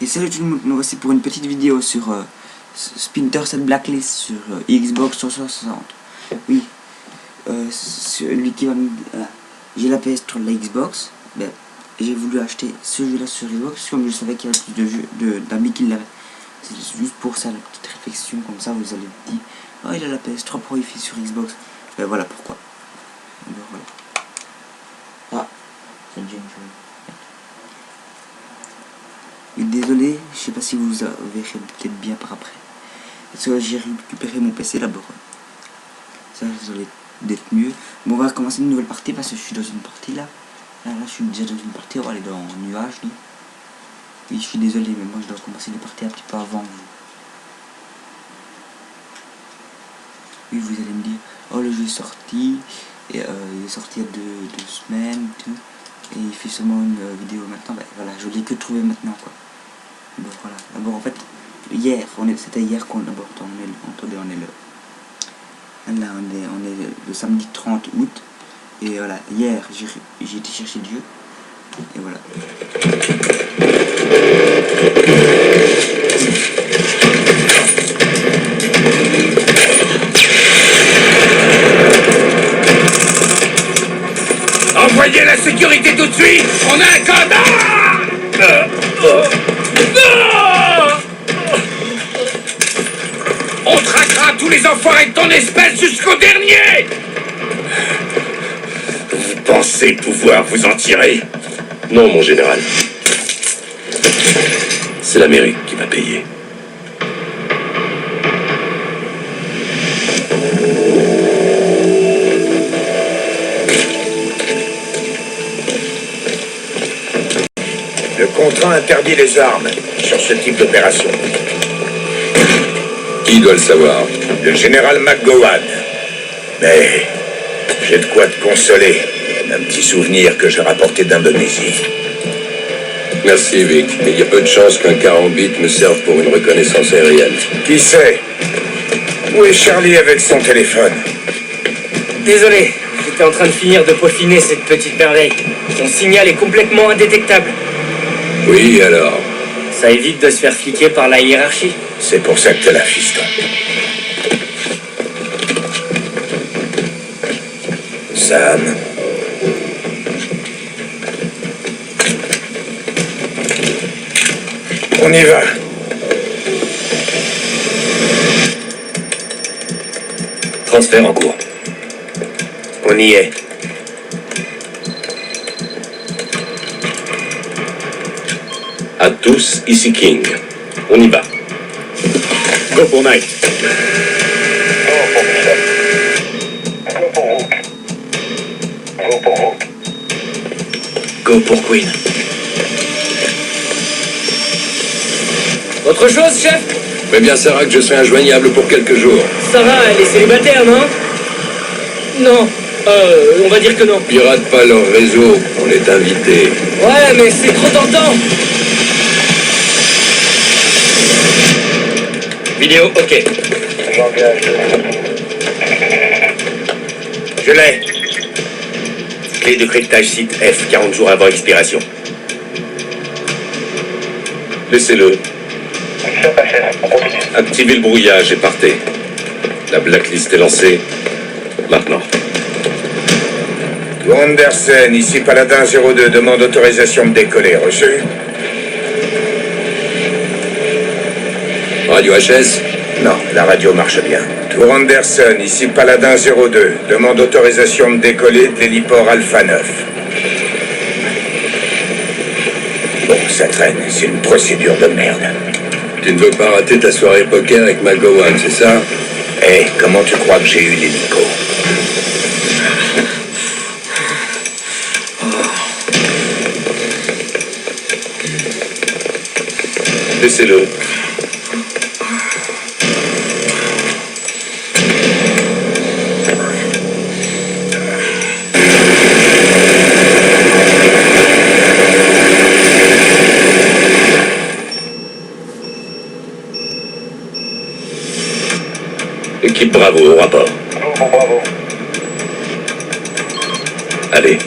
Et salut tout le monde, nous voici pour une petite vidéo sur Splinter Cell Blacklist sur Xbox 360. Oui, celui qui va me... j'ai la PS sur la Xbox, ben, j'ai voulu acheter ce jeu là sur Xbox comme je savais qu'il y avait plus de jeux d'amis qui l'avaient. C'est juste pour ça, la petite réflexion, comme ça vous allez me dire oh il a la PS3 Pro il fait sur Xbox. Ben voilà pourquoi. Ben, voilà. Ah, c'est déjà une chose. Et désolé, je sais pas si vous verrez peut-être bien par après. Parce que j'ai récupéré mon PC d'abord. Ça, désolé d'être mieux. Bon, on va commencer une nouvelle partie parce que je suis dans une partie là. Là, je suis déjà dans une partie. On va aller dans le nuage. Là. Oui, je suis désolé, mais moi je dois commencer les parties un petit peu avant vous. Oui, vous allez me dire, oh le jeu est sorti. Et il est sorti il y a deux semaines. Tout. Et il fait seulement une vidéo maintenant. Ben, voilà, je l'ai que trouvé maintenant quoi. Bon, voilà. D'abord en fait hier, c'était hier qu'on d'abord on est le samedi 30 août et voilà, hier j'ai été chercher Dieu et voilà. Envoyez la sécurité tout de suite. On a un connard. On traquera tous les enfoirés de ton espèce jusqu'au dernier. Vous pensez pouvoir vous en tirer? Non, mon général. C'est l'Amérique qui m'a payé. Le contrat interdit les armes sur ce type d'opération. Qui doit le savoir? Le général McGowan. Mais j'ai de quoi te consoler. Un petit souvenir que j'ai rapporté d'Indonésie. Merci, Vic. Mais il y a peu de chances qu'un carambite me serve pour une reconnaissance aérienne. Qui sait? Où est Charlie avec son téléphone? Désolé, j'étais en train de finir de peaufiner cette petite merveille. Son signal est complètement indétectable. Oui, alors? Ça évite de se faire fliquer par la hiérarchie. C'est pour ça que t'es là, fiston. Sam. On y va. Transfert en cours. On y est. À tous, ici King. On y va. Go pour Knight. Go pour Queen. Autre chose, chef? Mais bien, Sarah, que je serai injoignable pour quelques jours. Sarah, elle est célibataire, non? Non. On va dire que non. Pirate pas leur réseau, on est invité. Ouais, mais c'est trop tentant. Vidéo, ok. Je l'ai. Clé de cryptage site F, 40 jours avant expiration. Laissez-le. Activez le brouillage et partez. La blacklist est lancée. Maintenant. Anderson, ici Paladin 02, demande autorisation de décoller. Reçu? Radio HS? Non, la radio marche bien. Tour Anderson, ici Paladin 02, demande autorisation de décoller de l'héliport Alpha 9. Bon, ça traîne, c'est une procédure de merde. Tu ne veux pas rater ta soirée poker avec McGowan, c'est ça? Hé, comment tu crois que j'ai eu l'hélico? Laissez-le. Équipe Bravo au rapport. Bravo. Allez.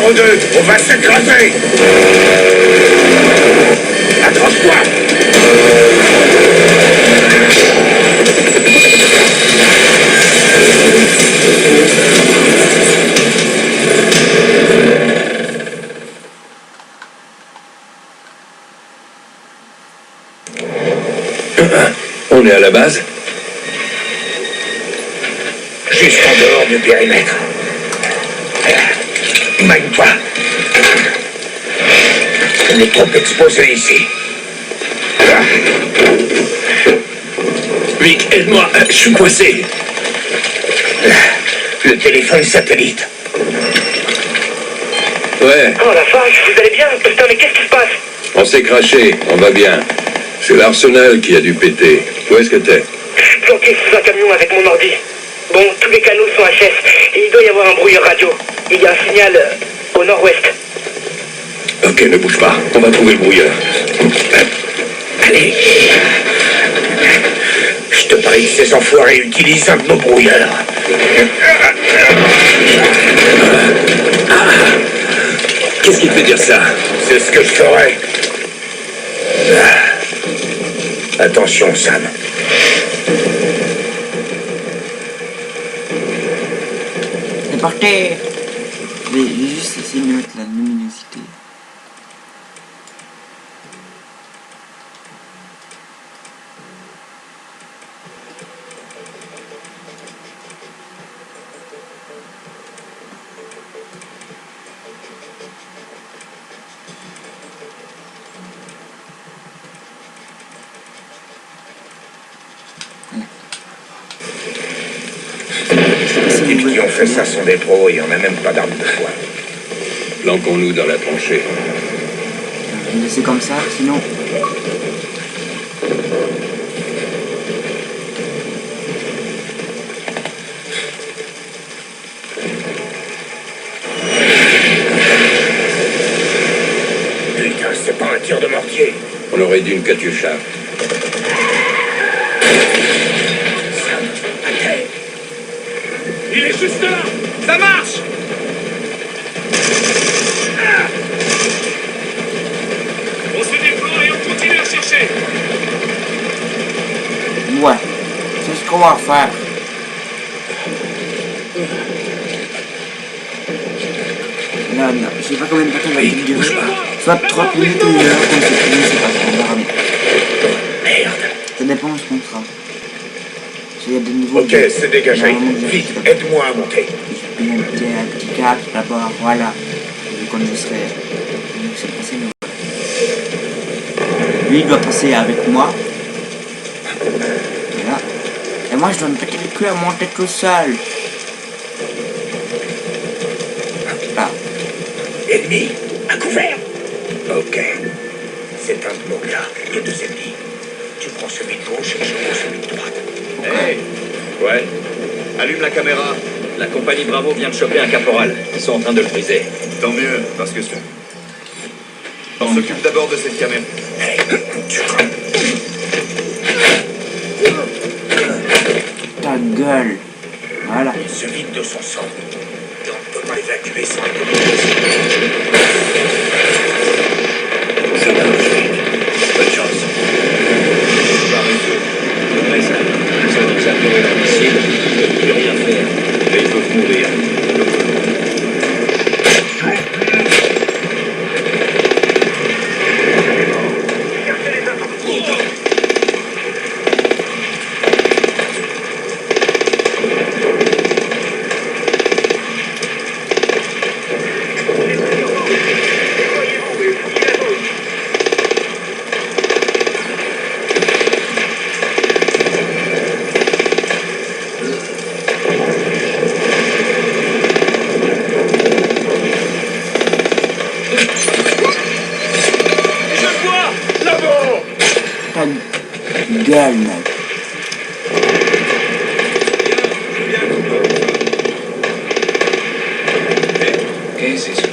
numéro 2, on va s'écraser. Accroche-toi. On est à la base? Juste en dehors du périmètre. Mène-toi. On est trop exposé ici. Vic, aide-moi, je suis coincé. Le téléphone satellite. Ouais, Oh la vache, vous allez bien? Putain, mais qu'est-ce qui se passe? on s'est craché, on va bien. C'est l'Arsenal qui a dû péter. Où est-ce que t'es? Je suis planqué sous un camion avec mon ordi. Bon, tous les canaux sont HS et il doit y avoir un brouilleur radio. Il y a un signal au nord-ouest. Ok, ne bouge pas, on va trouver le brouilleur. Allez. Je te parie que ces enfoirés utilisent un de nos brouilleurs. Qu'est-ce qui te fait dire ça? C'est ce que je ferais. Attention, Sam. C'est parti. Je vais juste essayer de mettre la luminosité. Ceux qui ont fait ça sont des pros et on n'a même pas d'armes de poing. Planquons-nous dans la tranchée. Je vais laisser comme ça, sinon. Putain, c'est pas un tir de mortier. On aurait dû une Katyusha. Sam, à terre. Il est juste là! Ça marche! On se déploie et on continue à chercher! Ouais. C'est ce qu'on va faire. Là, non, je sais pas combien de temps va durer. Soit 30 minutes ou 1 heure, comme c'est fini, c'est pas ce qu'on verra bien. Merde. Ça dépend de ce qu'on fera. S'il y a de nouveaux. Ok, c'est dégagé. Vite, aide-moi à monter. Je vais mettre un petit câble d'abord, voilà. Vu qu'on je serai. C'est passé nous. Lui il doit passer avec moi. Voilà. Et moi je dois me péter le cul à monter tout seul. Là. Ennemi, à couvert. Ok. C'est un de nos gars. Il y a 2 ennemis. Tu prends celui de gauche et je prends celui de droite. Hey! Ouais. Allume la caméra. La compagnie Bravo vient de choper un caporal. Ils sont en train de le briser. Tant mieux, parce que on s'occupe d'abord de cette caméra. Hey, tu Ta gueule. Voilà. Il se vide de son sang. Et on ne peut pas évacuer sans Ça marche. Bonne chance. Ils ont exagéré leur missile. Ils ne peuvent plus rien faire. Mais ils peuvent mourir. Ta gueule, mec. Ok, c'est ça.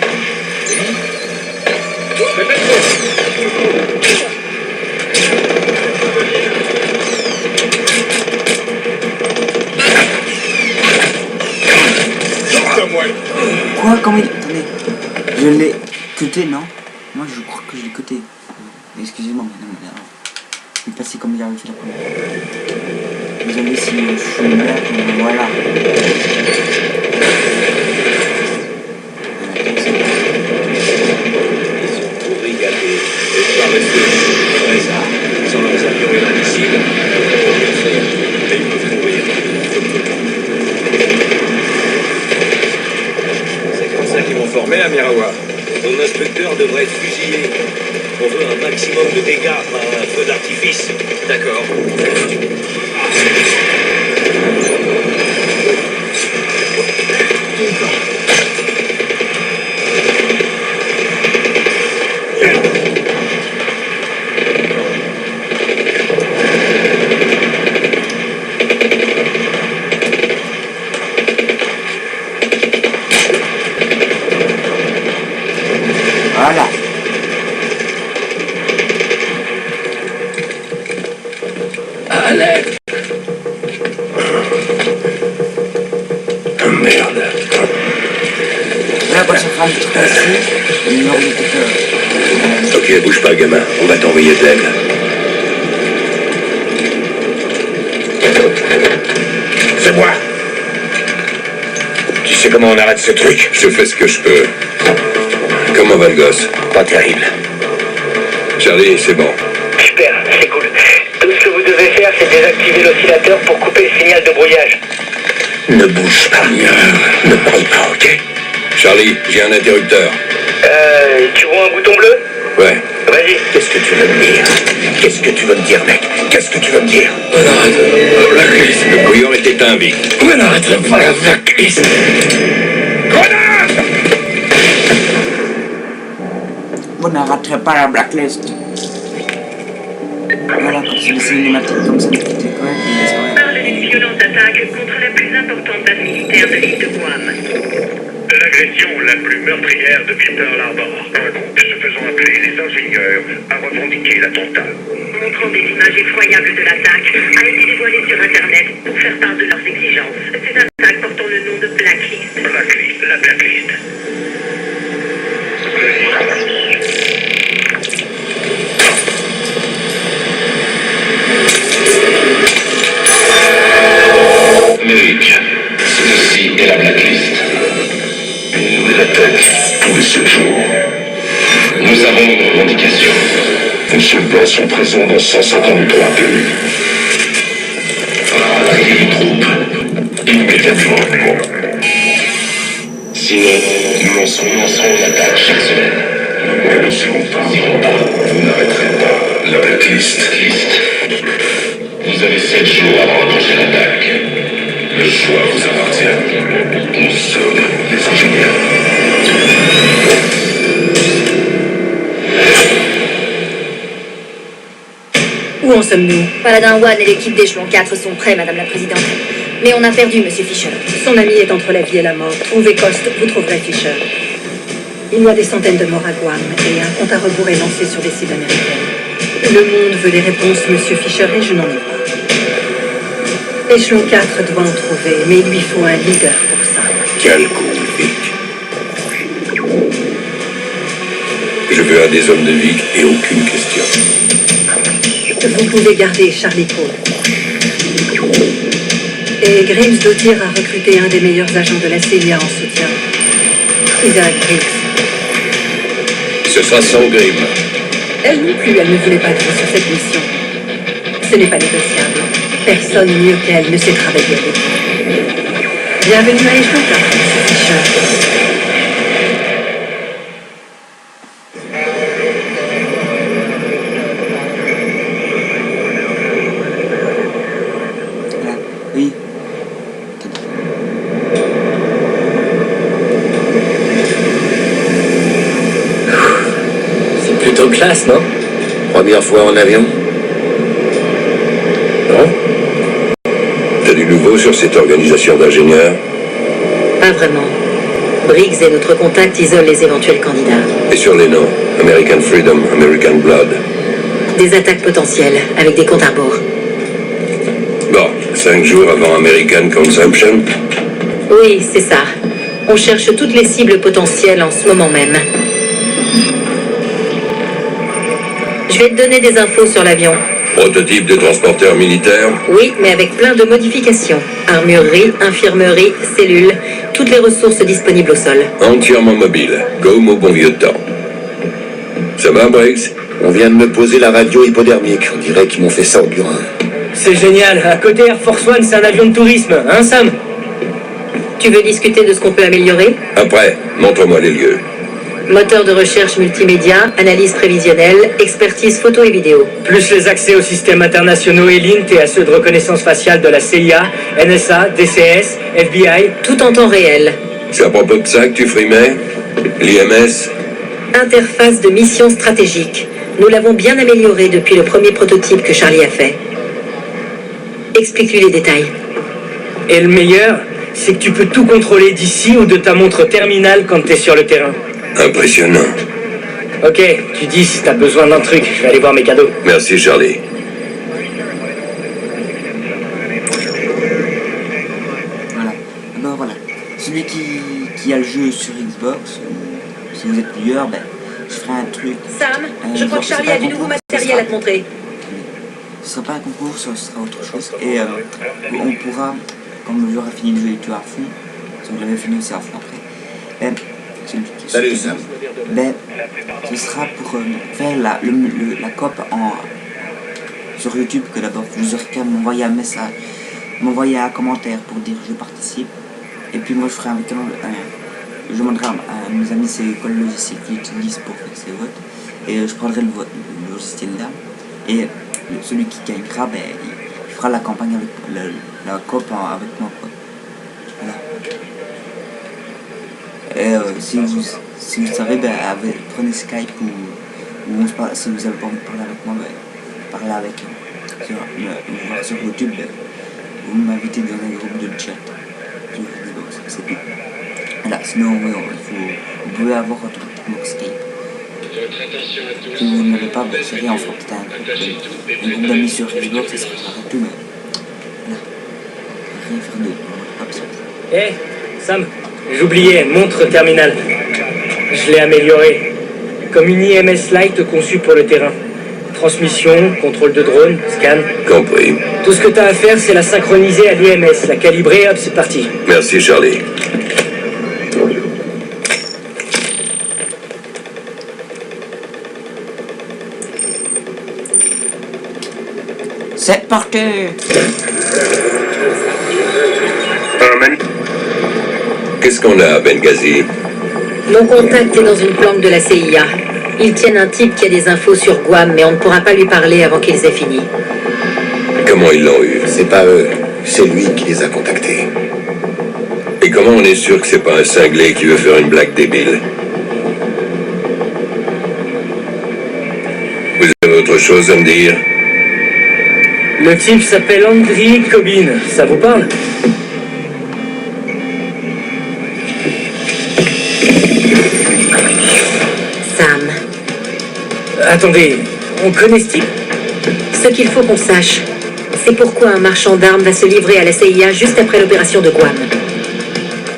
Quoi? Comment il. Attendez. Je l'ai cuté, non? Moi je crois que je l'ai cuté. Excusez-moi, madame. Il est passé comme il avait fait la première. Désolé si je suis là, voilà. Ils sont trop régalés. Et pas rester après ça. Sans leurs avions inadmissibles. Mais ils peuvent mourir. C'est comme ça qu'ils vont former à Mirawa. Ton inspecteur devrait être fusillé. On veut un maximum de dégâts, pas un feu d'artifice. D'accord. Voilà. Alerte. Merde. Là, quand ça fera un petit passé, il meurt de tout à Ok, bouge pas, gamin. On va t'envoyer de l'aide. C'est moi. Tu sais comment on arrête ce truc? Je fais ce que je peux. Comment va le gosse? Pas terrible. Charlie, c'est bon. Super, c'est cool. Tout ce que vous devez faire, c'est désactiver l'oscillateur pour couper le signal de brouillage. Ne bouge pas, ne parle pas, ok? Charlie, j'ai un interrupteur. Tu vois un bouton bleu? Ouais. Vas-y. Qu'est-ce que tu veux me dire? Qu'est-ce que tu veux me dire, mec? Qu'est-ce que tu veux me dire? On arrête la blacklist. Le brouillon est éteint, Vic. On n'arrêterait pas la blacklist. Grenade! Vous n'arrêterez pas la blacklist. Voilà, quand c'est les cinématiques comme ça, c'était quoi? Parle d'une violente attaque contre la plus importante base militaire de l'île de Guam. L'agression la plus meurtrière depuis Pearl Harbor. Un groupe se faisant appeler les ingénieurs a revendiqué l'attentat. Montrant des images effroyables de l'attaque, a été dévoilé sur Internet pour faire part de leurs exigences. Ces attaques portant le nom de Blacklist. Blacklist, la blacklist. Merrick, ceci est la blacklist. Une nouvelle attaque tous les 7 jours. Nous avons une revendication. Nos soldats sont présents dans 153 pays. Rapatriez les troupes immédiatement. Sinon, nous lancerons une attaque chaque semaine. Nous ne serons pas. Vous n'arrêterez pas la blacklist. Vous avez 7 jours avant d'enclencher l'attaque. Le choix vous appartient. Nous sommes les ingénieurs. Où en sommes-nous? Paladin One et l'équipe d'échelon 4 sont prêts, Madame la Présidente. Mais on a perdu Monsieur Fisher. Son ami est entre la vie et la mort. Trouvez Coste, vous trouverez Fisher. Il y a des centaines de morts à Guam et un compte à rebours est lancé sur les cibles américaines. Le monde veut des réponses, Monsieur Fisher, et je n'en ai pas. Échelon 4 doit en trouver, mais il lui faut un leader pour ça. Quel coup, Vic. Je veux un des hommes de Vic et aucune question. Vous pouvez garder Charlie Cole. Et Grims Dottir a recruté un des meilleurs agents de la CIA en soutien. Isaac Briggs. Ce sera sans Grimm. Elle non plus, elle ne voulait pas être sur cette mission. Ce n'est pas négociable. Personne mieux qu'elle ne sait travailler avec vous. Bienvenue à Échelon 4, Monsieur Fisher. Oui. C'est plutôt classe, non? Première fois en avion? Non? T'as du nouveau sur cette organisation d'ingénieurs? Pas vraiment. Briggs et notre contact isolent les éventuels candidats. Et sur les noms? American Freedom, American Blood. Des attaques potentielles, avec des comptes à rebours. Bon, 5 jours avant American Consumption? Oui, c'est ça. On cherche toutes les cibles potentielles en ce moment même. Je vais te donner des infos sur l'avion. Prototype de transporteur militaire. Oui, mais avec plein de modifications. Armurerie, infirmerie, cellules, toutes les ressources disponibles au sol. Entièrement mobile, comme au bon vieux temps. Ça va, Briggs? On vient de me poser la radio hypodermique. On dirait qu'ils m'ont fait ça au burin. C'est génial. À côté Air Force One, c'est un avion de tourisme, hein, Sam? Tu veux discuter de ce qu'on peut améliorer? Après, montre-moi les lieux. Moteur de recherche multimédia, analyse prévisionnelle, expertise photo et vidéo. Plus les accès aux systèmes internationaux ELINT et à ceux de reconnaissance faciale de la CIA, NSA, DCS, FBI. Tout en temps réel. C'est à propos de ça que tu frimais? L'IMS? Interface de mission stratégique. Nous l'avons bien améliorée depuis le premier prototype que Charlie a fait. Explique-lui les détails. Et le meilleur, c'est que tu peux tout contrôler d'ici ou de ta montre terminale quand t'es sur le terrain. Impressionnant. Ok, tu dis si t'as besoin d'un truc, je vais aller voir mes cadeaux. Merci, Charlie. Voilà. Alors voilà. Celui qui a le jeu sur Xbox, ou si vous êtes plusieurs, ben, je ferai un truc. Sam, je crois que Charlie a du nouveau matériel à te montrer. Ce sera pas un concours, ce sera autre chose. Et on pourra, comme le joueur a fini le jeu et tu à fond, si vous l'avez fini aussi à fond après, Salut, Sam. Ben, ce sera pour faire la COP sur YouTube, que d'abord vous aurez qu'à m'envoyer un message, m'envoyer un commentaire pour dire je participe. Et puis moi je ferai je demanderai à mes amis c'est quoi le logiciel qu'ils utilisent pour faire ces votes. Et je prendrai le logiciel là. Et celui qui gagnera, ben, il fera la campagne avec la COP avec moi. Voilà. Et si vous savez, ben, prenez Skype ou on se parle, si vous avez pas envie de parler avec moi, ben, parlez avec voir sur YouTube, ben, vous m'invitez dans un groupe de chat. C'est tout. Voilà, sinon vous pouvez avoir votre Skype. Si vous n'avez pas, ben, c'est rien, on fera peut-être un groupe d'amis sur Xbox, ça sera tout, mais voilà. Rien faire d'autre. Hé, Sam, j'oubliais, montre terminale. Je l'ai améliorée. Comme une IMS Lite conçue pour le terrain. Transmission, contrôle de drone, scan. Compris. Tout ce que tu as à faire, c'est la synchroniser à l'IMS, la calibrer, hop, c'est parti. Merci, Charlie. C'est parti. Qu'est-ce qu'on a à Benghazi? Mon contact est dans une planque de la CIA. Ils tiennent un type qui a des infos sur Guam, mais on ne pourra pas lui parler avant qu'ils aient fini. Comment ils l'ont eu? C'est pas eux, c'est lui qui les a contactés. Et comment on est sûr que c'est pas un cinglé qui veut faire une blague débile? Vous avez autre chose à me dire? Le type s'appelle Andriy Kobin, ça vous parle? Sam. Attendez, on connaît ce type? Ce qu'il faut qu'on sache, c'est pourquoi un marchand d'armes va se livrer à la CIA juste après l'opération de Guam.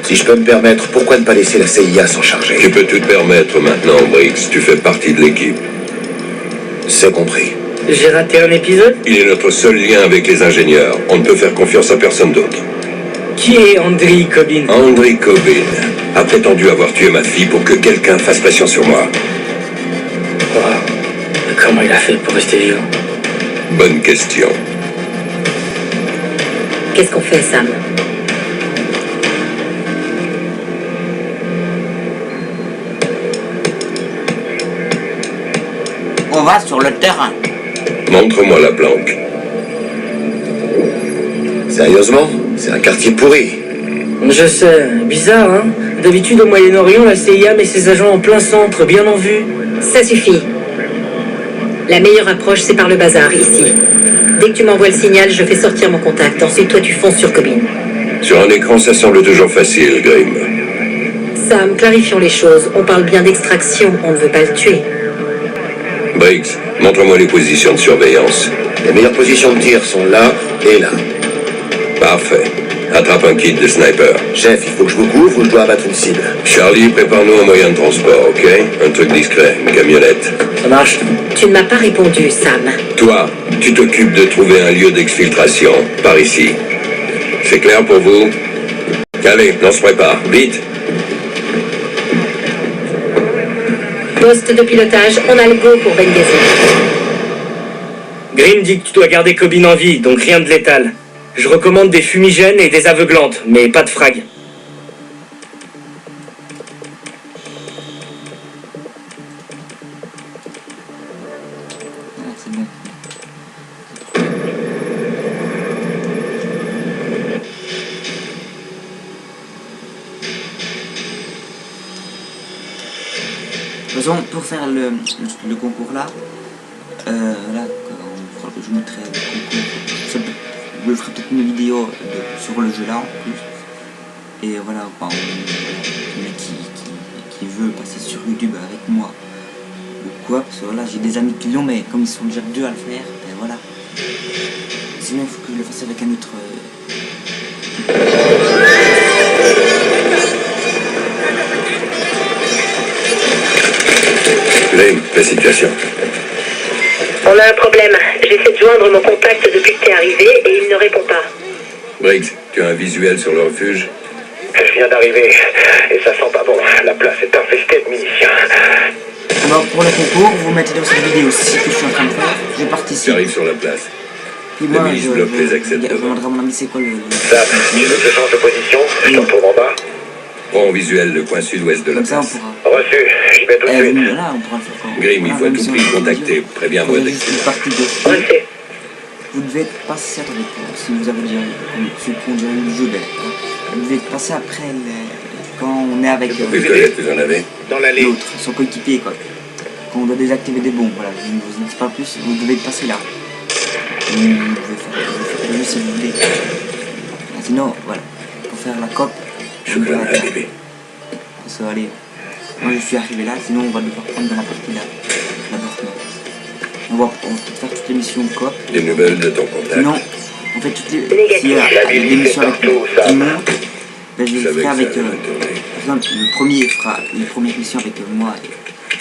Si je peux me permettre, pourquoi ne pas laisser la CIA s'en charger? Tu peux tout te permettre maintenant, Briggs. Tu fais partie de l'équipe. C'est compris. J'ai raté un épisode? Il est notre seul lien avec les ingénieurs. On ne peut faire confiance à personne d'autre. Qui est Andriy Kobin? Andriy Kobin a prétendu avoir tué ma fille pour que quelqu'un fasse pression sur moi. Comment il a fait pour rester vivant? Bonne question. Qu'est-ce qu'on fait, Sam? On va sur le terrain. Montre-moi la planque. Sérieusement? C'est un quartier pourri. Je sais, bizarre, hein? D'habitude, au Moyen-Orient, la CIA met ses agents en plein centre, bien en vue. Ça suffit. La meilleure approche, c'est par le bazar, ici. Dès que tu m'envoies le signal, je fais sortir mon contact. Ensuite, toi, tu fonces sur Kobin. Sur un écran, ça semble toujours facile, Grimm. Sam, clarifions les choses. On parle bien d'extraction, on ne veut pas le tuer. Briggs, montre-moi les positions de surveillance. Les meilleures positions de tir sont là et là. Parfait. Attrape un kit de sniper. Chef, il faut que je vous couvre ou je dois abattre une cible? Charlie, prépare-nous un moyen de transport, ok? Un truc discret, une camionnette. Ça marche? Tu ne m'as pas répondu, Sam. Toi, tu t'occupes de trouver un lieu d'exfiltration, par ici. C'est clair pour vous? Allez, on se prépare, vite. Poste de pilotage, on a le go pour Benghazi. Green dit que tu dois garder Cobbin en vie, donc rien de létal. Je recommande des fumigènes et des aveuglantes, mais pas de frag. Ah, c'est bon. De toute façon, pour faire le concours là, là, je mettrai le concours. Je ferai peut-être une vidéo sur le jeu là en plus. Et voilà, enfin, celui qui veut passer sur YouTube avec moi ou quoi, parce que voilà, j'ai des amis qui l'ont, mais comme ils sont déjà deux à le faire, ben voilà. Sinon, il faut que je le fasse avec un autre. Grim, la situation. On a un problème. J'essaie de joindre mon contact depuis que t'es arrivé et il ne répond pas. Briggs, tu as un visuel sur le refuge? Je viens d'arriver et ça sent pas bon. La place est infestée de miliciens. Alors pour le concours, vous mettez dans cette vidéo aussi que je suis en train de faire. Je participe. J'arrive sur la place. Puis moi, milices bloquent les accès de je devant. demanderai à mon ami c'est quoi le. Sam, tu veux que je change de position? Je te retrouve en bas. Prends en visuel le coin sud-ouest de la Comme ça on place. pourra. Reçu, j'y vais tout de suite. Là on pourra le faire quand Grim, il faut à même tout si on prix a le contacter. Préviens-moi dès que juste une partie de. Reçu. Vous devez passer, attendez, si vous avez déjà ceux qui ont déjà eu le jeu, ben, vous devez passer après quand on est avec pistolet que vous en avez. Dans l'allée. l'autre, son coéquipier quoi. Quand on doit désactiver des bombes, voilà, je ne vous en dis pas plus, vous devez passer là. Vous pouvez faire le jeu si vous voulez. Sinon, voilà, pour faire la COP, Je suis là, ça bébé. va aller. Moi je suis arrivé là, sinon on va devoir prendre dans la partie là. D'abord, on va peut-être faire toutes les missions COP. Des nouvelles de ton contact? Sinon, on fait toutes les. Négatif. S'il y a La des milice missions est avec partout, tout ça. le monde, ben je Je le savais ferai que avec. ça allait mal tourner. Par exemple, le premier fera les premières missions avec moi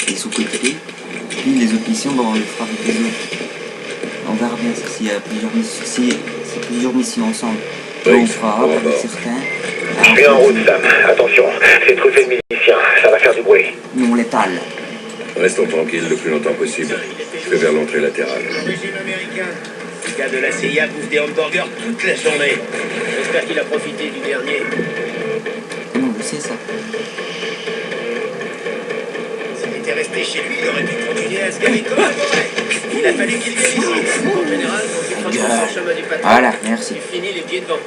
et son coéquipier. Puis les autres missions, bon, on les fera avec les autres. On verra bien s'il y a plusieurs missions. Si c'est plusieurs missions ensemble, Oui, on fera on va avec voir. certains. Je suis en route, Sam. Attention, c'est truffé de miliciens. Ça va faire du bruit. Non létal. Restons tranquilles le plus longtemps possible. Je vais vers l'entrée latérale. Régime américain. Le gars de la CIA bouffe des hamburgers toute la journée. J'espère qu'il a profité du dernier. Comment je sais ça? S'il était resté chez lui, il aurait pu continuer à se gaver comme un gorille. Il a fallu qu'il vienne ici. En général, quand il prend son chemin du patron, Voilà, merci. il finit les pieds devant.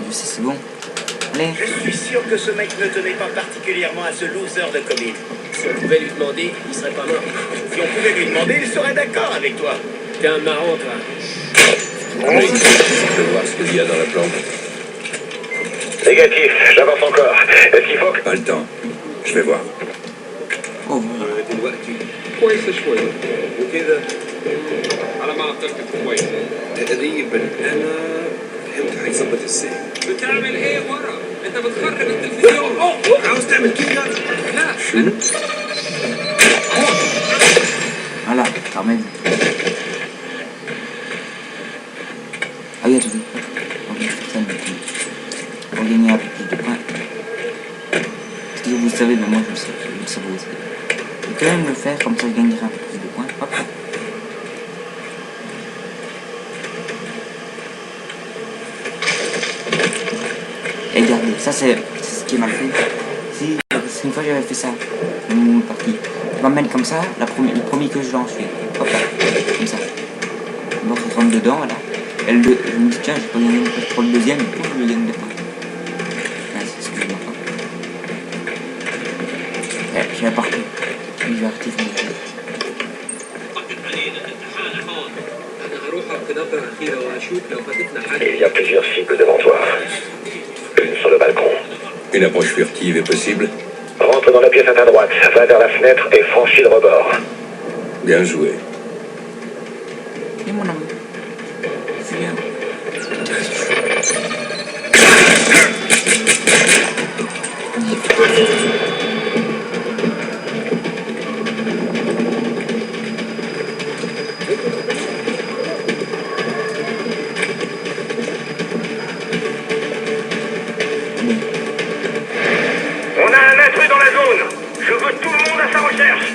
Je sais, c'est bon. Allez. Je suis sûr que ce mec ne tenait pas particulièrement à ce loser de Cobbin. Si on pouvait lui demander, il serait pas mort. Si on pouvait lui demander, il serait d'accord avec toi. T'es un marrant, toi. Briggs, je peux voir ce qu'il y a dans la plante. Négatif, j'avance encore. Est-ce qu'il faut que... Pas le temps. Je vais voir. Oh, voilà. دلوقتي كويسة شوية وكذا على ما أعتقد كويسة تقريبا أنا فهمت هيظبط ازاي بتعمل ايه ورا؟ انت بتخرب التلفزيون عاوز تعمل كده؟ لا شو؟ Voilà, quand même. Ah oui, attendez. On va faire ça maintenant. Pour gagner un peu plus de points. Parce que vous le savez, mais moi je le sais. Je le savais aussi. Je vais quand même le faire, comme ça je gagnerai un peu plus de points. Hop. Et regardez, ça c'est ce qui est mal fait. Si, une fois j'avais fait ça, dans mon partie. Je m'emmène comme ça, le premier que je lance, je fais hop là, comme ça. Donc il rentre dedans, voilà. Et je me dis tiens, j'ai pas gagné une place pour le deuxième, et puis je le gagne des points. Ah, c'est ce que je m'en fais. Je vais partir. Je vais arrêter de faire Il y a plusieurs cibles devant toi. Une sur le balcon. Une approche furtive est possible? Rentre dans la pièce à ta droite, va vers la fenêtre et franchis le rebord. Bien joué. Et mon ami. C'est bien. On a un intrus dans la zone. Je veux tout le monde à sa recherche.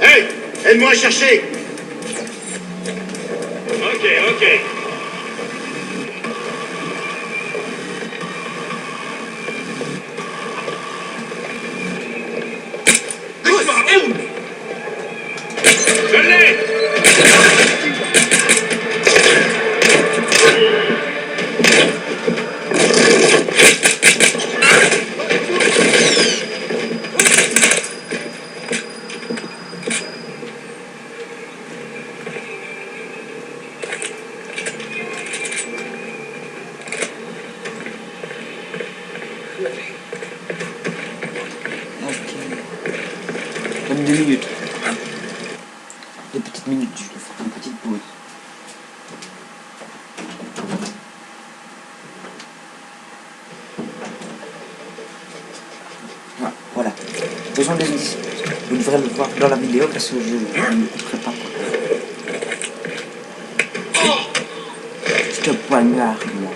Hey, aide-moi à chercher. Ok. Je l'ai. Comme 2 minutes. 2 petites minutes, je vais faire une petite pause. Ah, voilà. De toute façon, vous devrez le voir dans la vidéo parce que je ne couperai pas. Je te poignarde, moi.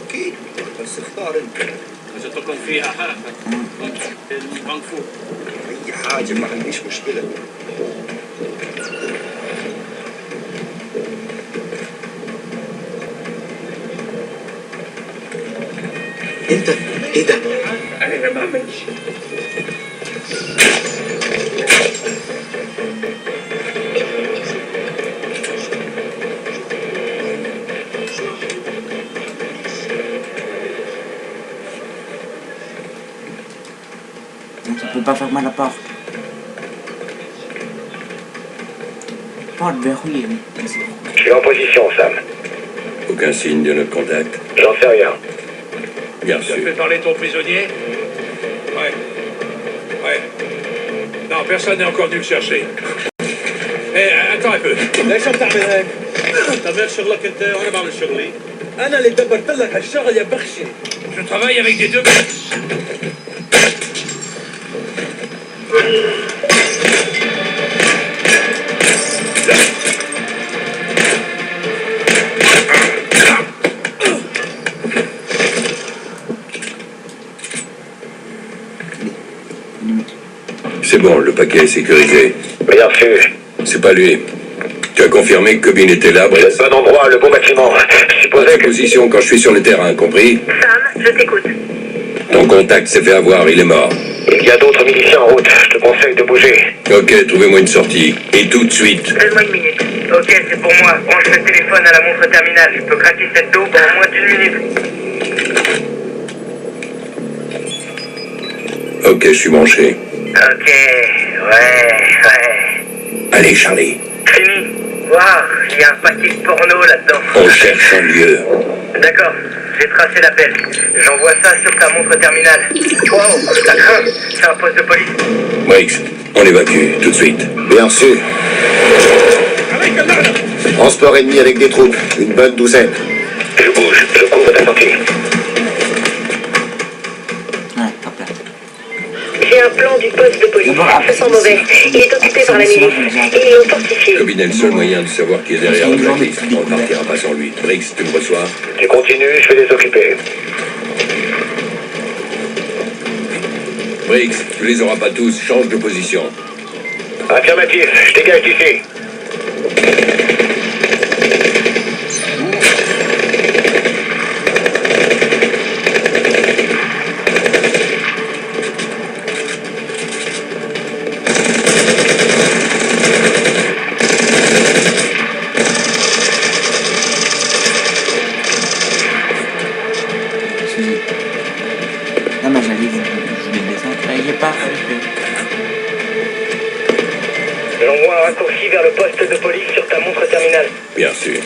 اكيد بس اختار انت. إذا تكون فيها حركة المنفوخ. اي حاجه ما عنديش مشكله. انت ايه ده؟ انا ما عملتش. Donc tu peux pas fermer la porte. Porte verrouillée, oui. Je suis en position, Sam. Aucun signe de notre contact. J'en sais rien. Bien Tu as sûr. fait parler ton prisonnier? Ouais. Non, personne n'est encore venu le chercher. Eh, attends un peu. ليش بتعمل هيك؟ تعمل شغلك انت وانا بعمل شغلي. انا اللي دبرت لك هالشغل يا بخشي. Je travaille avec des deux mains. C'est bon, le paquet est sécurisé. Bien sûr. C'est pas lui. Tu as confirmé que Cobin était là, Le bref. bon endroit, le bon bâtiment. Je supposais que... Position quand je suis sur le terrain, compris? Sam, je t'écoute. Ton contact s'est fait avoir, il est mort. Il y a d'autres miliciens en route. Je te conseille de bouger. Ok, trouvez-moi une sortie. Et tout de suite. Donne-moi une minute. Ok, c'est pour moi. Branche le téléphone à la montre terminale. Je peux craquer cette dos en moins d'1 minute. Ok, je suis branché. Ok, ouais. Allez, Charlie. Fini. Waouh, il y a un paquet de porno là-dedans. On cherche un lieu. D'accord, j'ai tracé l'appel. J'envoie ça sur ta montre terminale. Wow, ça craint. C'est un poste de police. Briggs, on évacue, tout de suite. Bien sûr. Transport ennemi avec des troupes, une bonne douzaine. Je bouge, je couvre ta sortie. J'ai un plan du poste de police. Ça sent mauvais. Il est occupé par la milice. Ils l'ont fortifié. Cobin est le seul moyen de savoir qui est derrière le blacklist. On ne partira pas sans lui. Briggs, tu me reçois? Tu continues, je vais les occuper. Briggs, tu les auras pas tous. Change de position. Affirmatif, je dégage d'ici. Non, mais j'allais je vais descendre. Il est pas. J'envoie un raccourci vers le poste de police sur ta montre terminale. Bien sûr.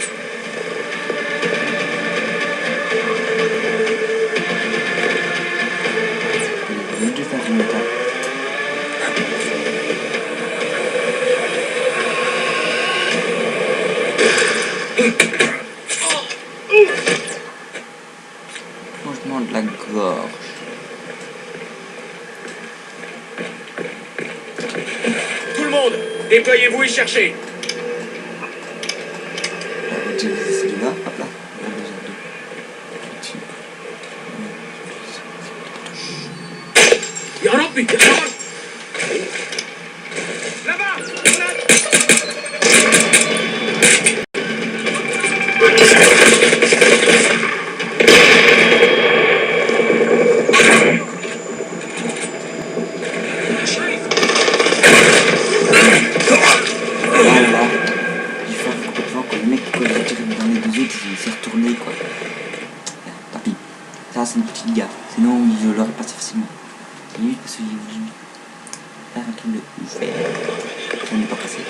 déployez-vous et cherchez. On va utiliser celui-là, hop là. On a besoin de يا ربي يا رب. C'est une petite gaffe, sinon je l'aurais passé facilement. Oui, parce que j'ai voulu faire un truc de ouf. Ça n'est pas passé.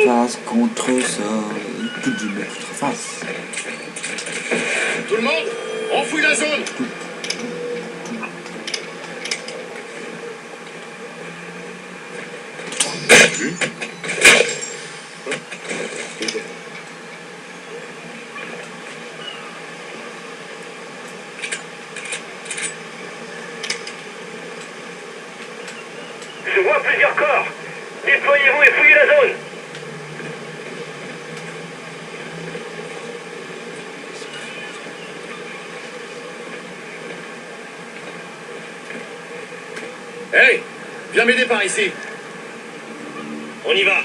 Face contre ça, toute une autre face. Tout le monde, on fouille la zone. Je vois plusieurs corps. Déployez-vous et fouillez la zone. Hey, viens m'aider par ici. On y va.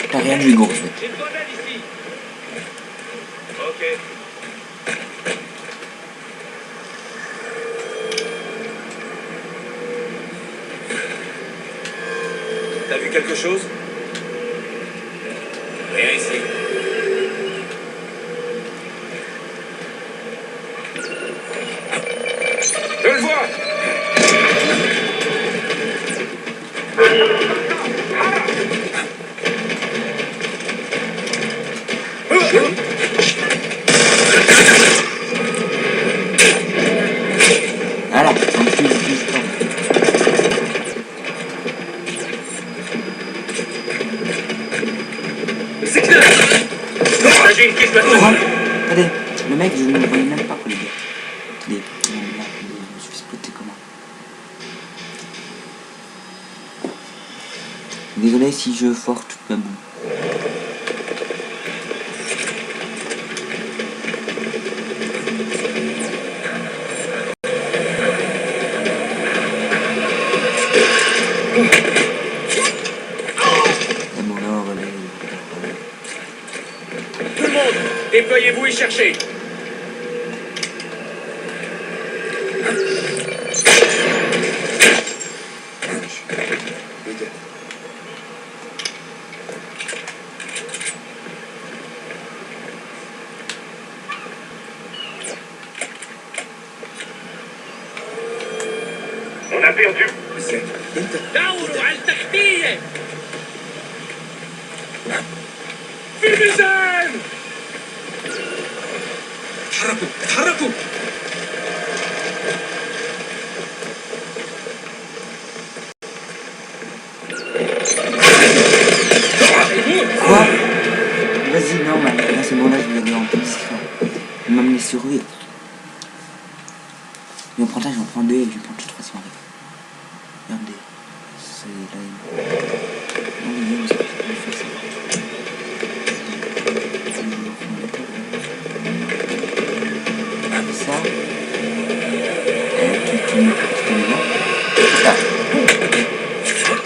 T'as rien vu, gros. J'ai besoin d'aide ici. Ok. T'as vu quelque chose? Rien ici. Je le vois! Voilà, on tue pas. C'est clair. Là, j'ai une piste maintenant. Attendez, le mec, je ne le voyais même pas, quoi, les gars. Attendez, non, là, attendez, je me suis spoté comment. Désolé si je foire toute ma boue. Tout le monde, déployez-vous et cherchez. On a perdu. دوروا على التغطية. في الميزان. اتحركوا اتحركوا. Quoi? Vas-y, non, là c'est bon, là je vais aller en plus discret. Il m'a amené sur lui. Mais en prends un, j'en prends deux et je vais prendre toute façon avec. Regardez. C'est là. Non, mais vous avez fait ça. Ça. Tu mets là. Là.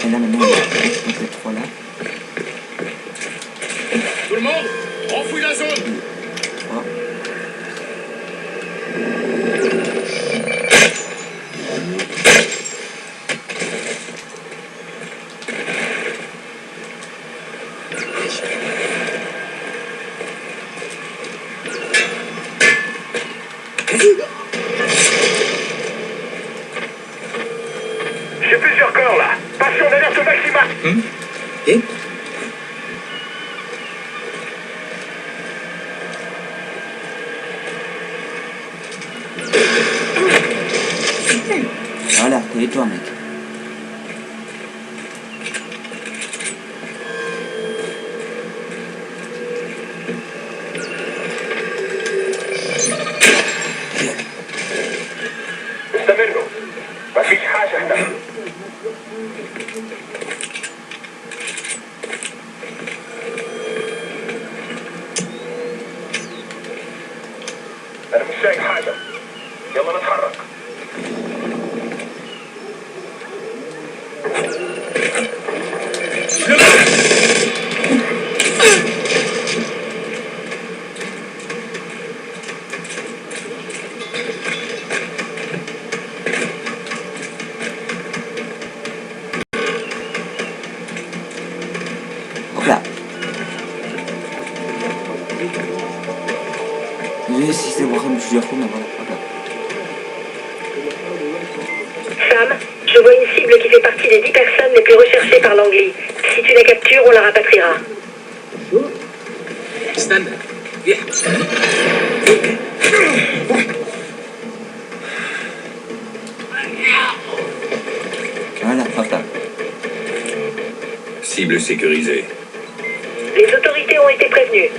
Et là maintenant, on va mettre les trois là. Tout le monde, on fouille la zone. 3. Et Voilà, tais-toi, mec. استمروا مفيش حاجة هنا أنا مش شايف حاجة يلا نتحرك Hop là. Désolé si c'est vraiment plusieurs fois, mais voilà. Hop là. Sam, je vois une cible qui fait partie des 10 personnes les plus recherchées par l'Anglie. Si tu la captures, on la rapatriera. استنى ريح Voilà, hop là. Cible sécurisée. Les autorités ont été prévenues.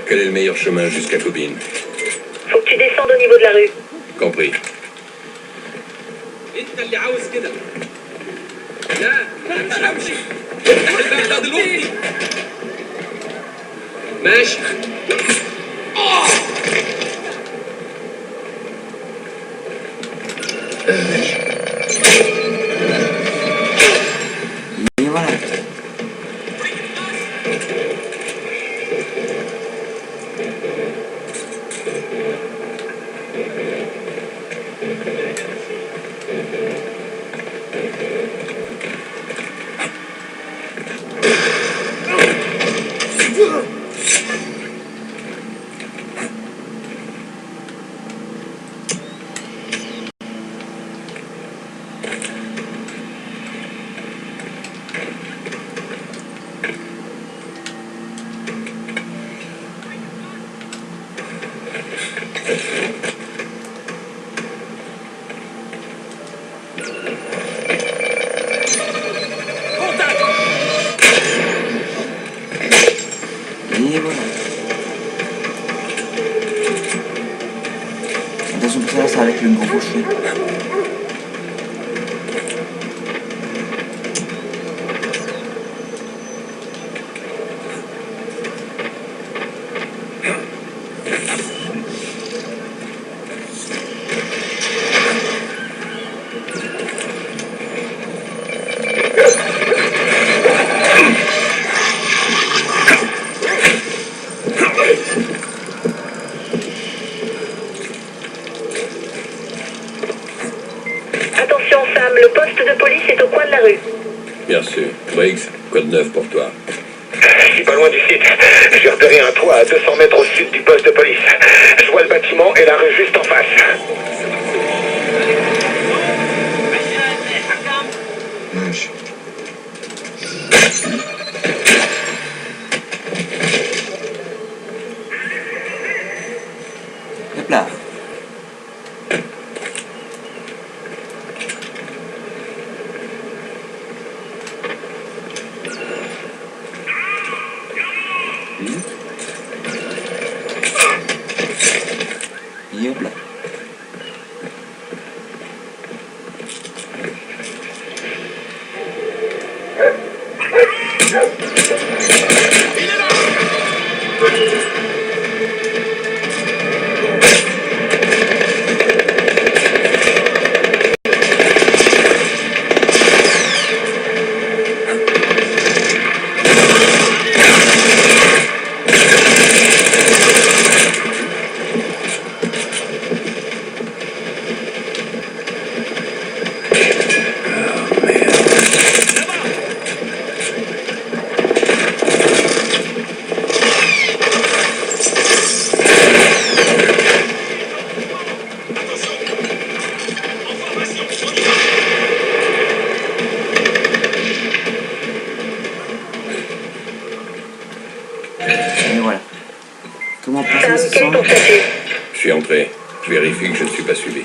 Quel est le meilleur chemin jusqu'à Cobine? Faut que tu descendes au niveau de la rue. Compris. انت اللي عاوز كده لا انا مش همشي افتح الباب ده دلوقتي ماشي Et voilà. Et voilà. Attention pour ça, c'est avec le gros rocher. Attention Sam, le poste de police est au coin de la rue. Bien sûr. Briggs, code 9 pour toi. Je suis pas loin du site. J'ai repéré un toit à 200 mètres au sud du poste de police. Je vois le bâtiment et la rue juste en face. ماشي. Hop là. Et hop là. suis entré. Je vérifie que je ne suis pas suivi.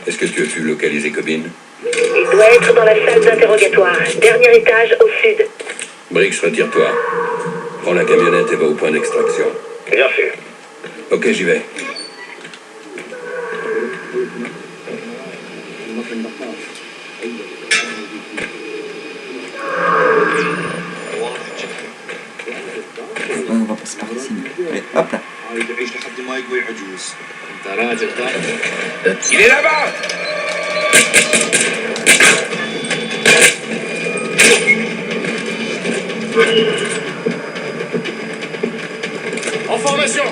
Est-ce que tu as pu localiser Cobbin? Il doit être dans la salle d'interrogatoire, dernier étage au sud. Briggs, retire-toi. Prends la camionnette et va au point d'extraction. Bien sûr. Ok, j'y vais. On va passer par ici. Allez, hop là. Il est là-bas! En formation!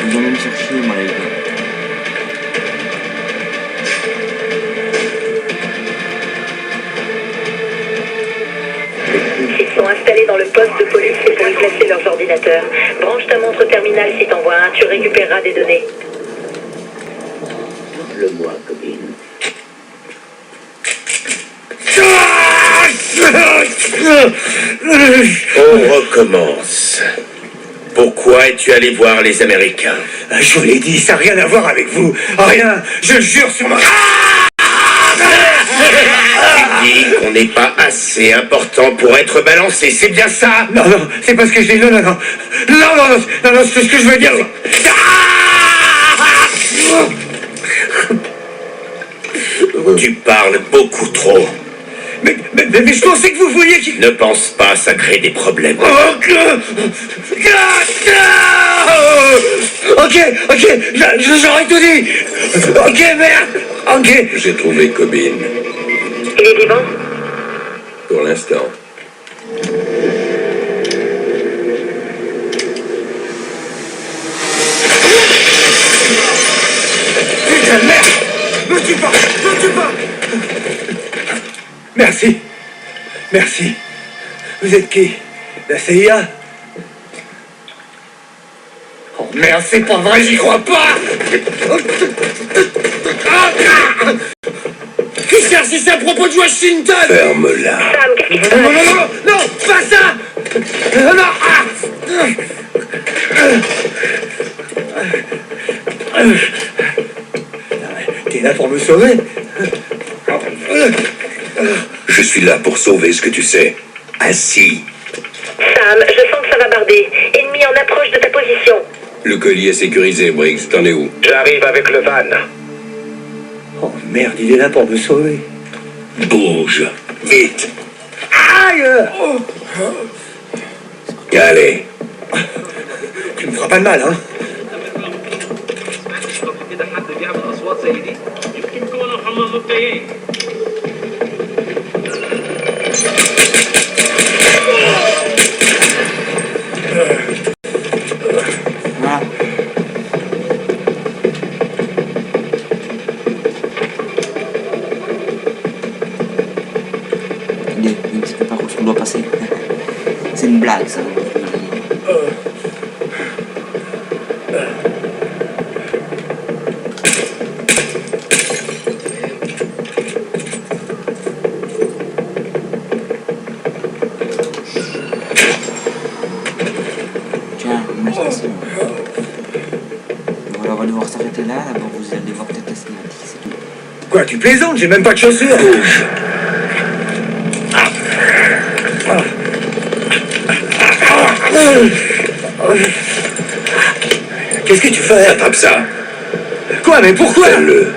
Ils ont même cherché, moi, les gars. Ils sont installés dans le poste de police pour y placer leurs ordinateurs. Branche ta montre terminale si t'en vois un, tu récupéreras des données. Le moi, Cobbin. On recommence. Pourquoi es-tu allé voir les Américains? Je vous l'ai dit, ça n'a rien à voir avec vous. Rien, je le jure sur ma... Tu dis qu'on n'est pas assez important pour être balancé, c'est bien ça? Non, non, c'est parce que je l'ai... Non, non, non. Non, non, non, non, non, c'est ce que je veux dire. Tu parles beaucoup trop. Mais je pensais que vous vouliez qu'il... Ne pense pas, ça crée des problèmes. Ok, j'aurais tout dit. Ok, merde. Ok. J'ai trouvé Cobbin. Il est vivant? Pour l'instant. Putain de merde. Ne tue pas. Merci. Merci. Vous êtes qui? La CIA? Oh merde, c'est pas vrai, j'y crois pas. Christian, si c'est à propos de Washington. Ferme-la. Sam, qu'est-ce qui se Non, non, passe? non, non, non, pas ça. Non, T'es là pour me sauver? Je suis là pour sauver ce que tu sais. Assis. Sam, je sens que ça va barder. Ennemi en approche de ta position. Le collier est sécurisé, Briggs. T'en es où? J'arrive avec le van. Oh merde, il est là pour me sauver. Bouge. Vite. Aïe! Allez. Tu me feras pas de mal, hein? Voilà. Attendez, je ne sais pas où on doit passer. C'est une blague, ça. Tiens, une station. Voilà, on va devoir s'arrêter là. D'abord, vous allez voir peut-être la cinématique, c'est tout. Quoi, tu plaisantes? J'ai même pas de chaussures. Qu'est-ce que tu fais? Attrape ça. Quoi, mais pourquoi? Fais-le.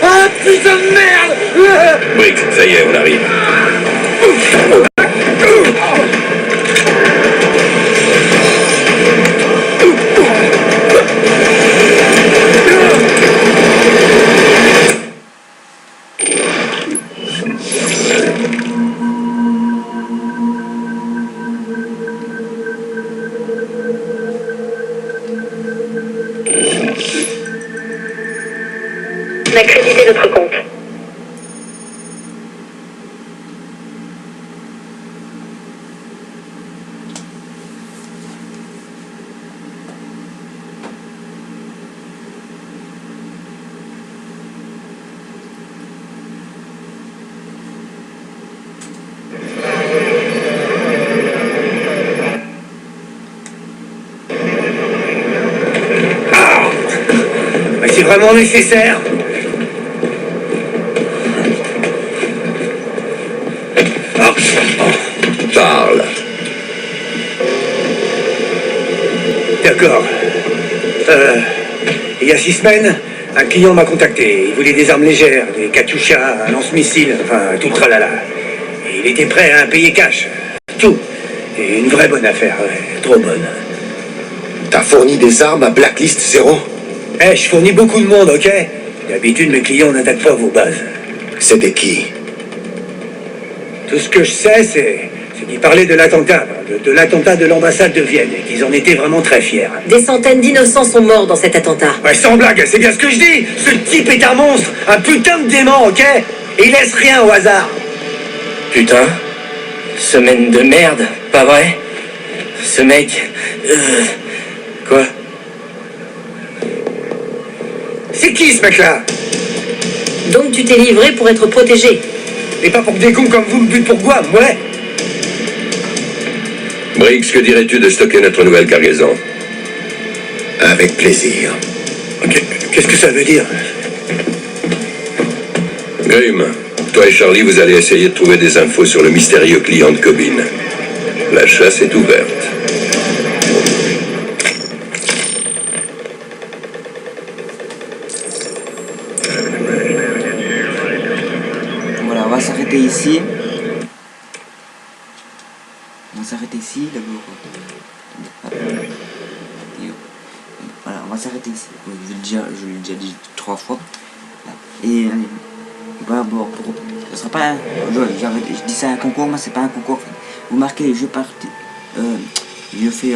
Ah, putain de merde! Briggs, ça y est, on arrive. créditer notre compte. C'est vraiment nécessaire. Parle. D'accord. Il y a 6 semaines, un client m'a contacté. Il voulait des armes légères, des Katyusha, un lance-missile, enfin tout le tralala. Et il était prêt à payer cash. Tout. Et une vraie bonne affaire, ouais, trop bonne. T'as fourni des armes à Blacklist 0? Je fournis beaucoup de monde, ok? D'habitude, mes clients n'attaquent pas vos bases. C'était qui? Tout ce que je sais, c'est qu'ils parlaient de l'attentat, de l'attentat de l'ambassade de Vienne, et qu'ils en étaient vraiment très fiers. Des centaines d'innocents sont morts dans cet attentat. Ouais, sans blague, c'est bien ce que je dis. Ce type est un monstre, un putain de dément, ok? Et il laisse rien au hasard. Putain. Semaine de merde, pas vrai? Ce mec... Quoi? C'est qui ce mec-là? Donc tu t'es livré pour être protégé. Et pas pour que des cons comme vous me butent pour Guam, ouais? Briggs, que dirais-tu de stocker notre nouvelle cargaison? Avec plaisir. Qu'est-ce que ça veut dire? Grimm, toi et Charlie, vous allez essayer de trouver des infos sur le mystérieux client de Cobbin. La chasse est ouverte. Voilà, on va s'arrêter ici. On va s'arrêter ici d'abord. Voilà, on va s'arrêter ici. Je l'ai déjà dit 3 fois. Et allez, voilà, bon, ce sera pas un, je dis ça un concours, mais c'est pas un concours. Vous marquez, je fais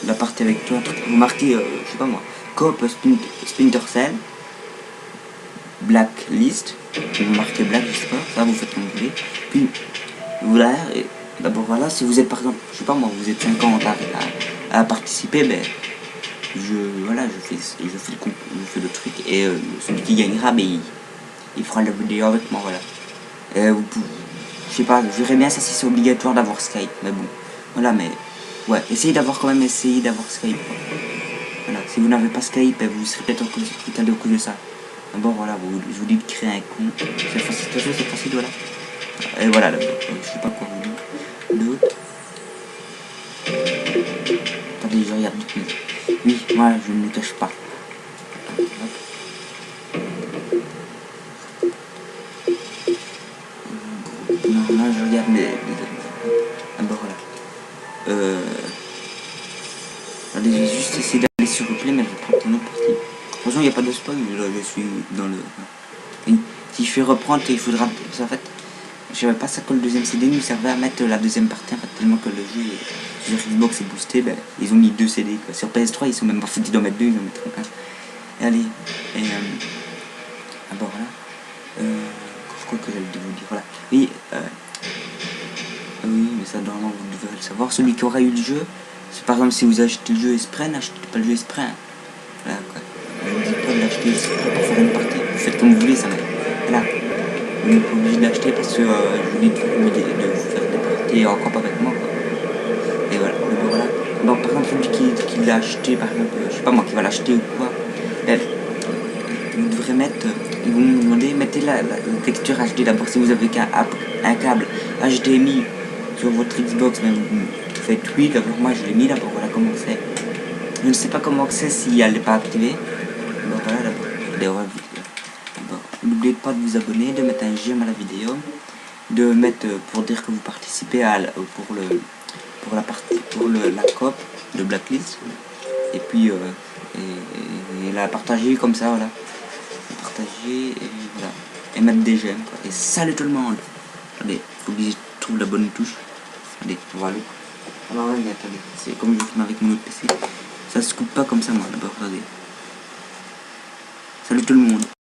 la partie avec toi. Vous marquez, je sais pas moi, Coop Splinter Cell, Blacklist. Vous marquez Black, je sais pas, ça vous faites comme vous voulez. Puis voilà, d'abord voilà, si vous êtes par exemple, je sais pas moi, vous êtes 50 à participer, ben je fais le truc et celui qui gagnera, ben il fera la vidéo avec moi, voilà. Je sais pas, je verrais bien ça si c'est obligatoire d'avoir Skype, mais bon, voilà, mais ouais, essayez d'avoir Skype, quoi. Voilà, si vous n'avez pas Skype, ben, vous serez peut-être retardé au cause de ça. D'abord, voilà, je vous dis de créer un compte, c'est facile, de toute façon, c'est facile, voilà. Et voilà, je sais pas quoi vous dire d'autre. Attendez, je regarde. Oui, moi, je ne me cache pas. Non, là, je regarde d'abord, voilà. Allez, je vais juste essayer d'aller sur replay, mais je vais prendre une autre partie. De toute façon, il n'y a pas de spoil, là, je suis dans le... Et si je fais reprendre, il faudra... En fait, je savais pas ça que le deuxième CD nous servait à mettre la deuxième partie, en fait, tellement que le jeu sur Xbox est boosté, ben, ils ont mis 2 CD, quoi. Sur PS3, ils sont même pas foutus d'en mettre 2, ils en mettent 1. Et allez, d'abord, voilà. Quoi que j'allais vous dire, voilà. Oui, oui, mais ça, normalement, vous devez le savoir. Celui qui aura eu le jeu, c'est par exemple, si vous achetez le jeu Esprit, n'achetez pas le jeu Esprit. Voilà, quoi. Je vous dis pas de l'acheter pour faire une partie. Vous faites comme vous voulez, ça va. Voilà. Vous n'êtes pas obligé de l'acheter parce que je vous dis de faire des parties encore pas avec moi, quoi. Et voilà. Voilà. Donc, par exemple, celui qui l'a acheté, par exemple, je sais pas moi, qui va l'acheter ou quoi, vous devrez mettre, ils vont vous demander, mettez la texture HD d'abord. Si vous avez un câble HDMI sur votre Xbox, même vous faites oui, d'abord moi je l'ai mis d'abord, voilà comment c'est. Je ne sais pas comment c'est si elle n'est pas activée. Donc voilà, d'abord. N'oubliez pas de vous abonner, de mettre un j'aime à la vidéo, de mettre pour dire que vous participez pour la COP de Blacklist. Et puis et la partager comme ça, voilà. Partager et voilà. Et mettre des j'aime, quoi. Et salut tout le monde. Allez, faut que je trouve la bonne touche. Allez, voilà. Alors là, attendez, c'est comme je filme avec mon autre PC. Ça se coupe pas comme ça, moi, d'abord, regardez. Salut tout le monde.